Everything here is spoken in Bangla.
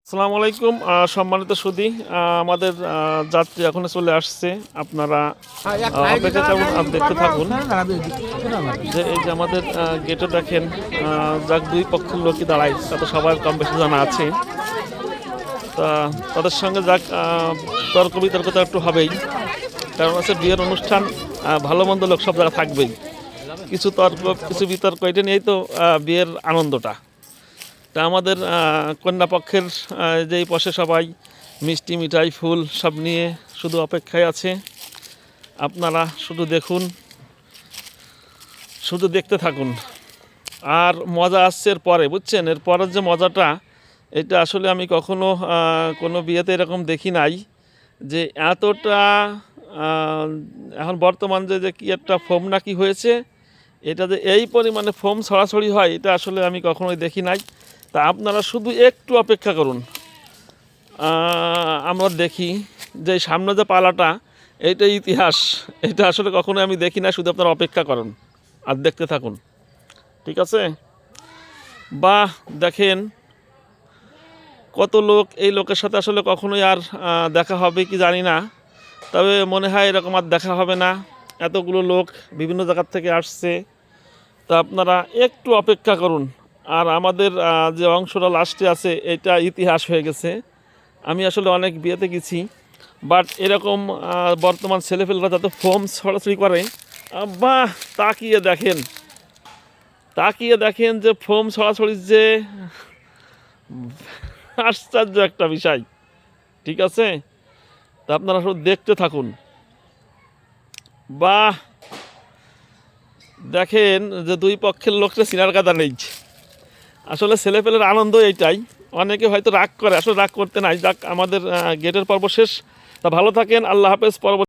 আসসালামু আলাইকুম সম্মানিত সুধী, আমাদের যাত্রী এখন চলে আসছে। আপনারা অপেক্ষা করুন আর দেখতে থাকুন যে এই যে আমাদের গেটে দেখেন যাক দুই পক্ষের লোকই দাঁড়ায়, তা তো সবার কম বেশি জানা আছে। তা তাদের সঙ্গে যাক তর্ক বিতর্ক তো একটু হবেই, কারণ হচ্ছে বিয়ের অনুষ্ঠান, ভালো মন্দ লোক সব জায়গায় থাকবেই। কিছু তর্ক কিছু বিতর্ক, এটা নিয়েই তো বিয়ের আনন্দটা। তা আমাদের কন্যা পক্ষের যেই পাশে সবাই মিষ্টি মিঠাই ফুল সব নিয়ে শুধু অপেক্ষায় আছে। আপনারা শুধু দেখুন, শুধু দেখতে থাকুন, আর মজা আসছে এর পরে, বুঝছেন? এর পরের যে মজাটা, এটা আসলে আমি কখনো কোনো বিয়েতে এরকম দেখি নাই যে এতটা এখন বর্তমান যে কি একটা ফোম নাকি হয়েছে, এটা যে এই পরিমাণে ফোম ছড়াছড়ি হয়, এটা আসলে আমি কখনোই দেখি নাই। তা আপনারা শুধু একটু অপেক্ষা করুন, আমরা দেখি যে সামনে যে পালাটা, এইটা ইতিহাস, এটা আসলে কখনো আমি দেখি না। শুধু আপনারা অপেক্ষা করুন আর দেখতে থাকুন, ঠিক আছে? বাহ, দেখেন কত লোক। এই লোকের সাথে আসলে কখনোই আর দেখা হবে কি জানি না, তবে মনে হয় এরকম আর দেখা হবে না। এতগুলো লোক বিভিন্ন জায়গার থেকে আসছে, তা আপনারা একটু অপেক্ষা করুন। আর আমাদের যে অংশটা লাস্টে আছে, এটা ইতিহাস হয়ে গেছে। আমি আসলে অনেক বিয়েতে গেছি, বাট এরকম বর্তমান ছেলেপেলেরা যাতে ফোম ছড়াছড়ি করে, বাহ, তাকিয়ে দেখেন যে ফোম ছড়াছড়ির যে আশ্চর্য একটা বিষয়, ঠিক আছে? তা আপনারা শুধু দেখতে থাকুন। বাহ, দেখেন যে দুই পক্ষের লোকটা চিনার কাদা নেই। আসলে ছেলেপেলের আনন্দ এইটাই। অনেকে হয়তো রাগ করে, আসলে রাগ করতে নাই। যাক, আমাদের গেটের পর্ব শেষ। তা ভালো থাকেন, আল্লাহ হাফেজ। পরবর্তী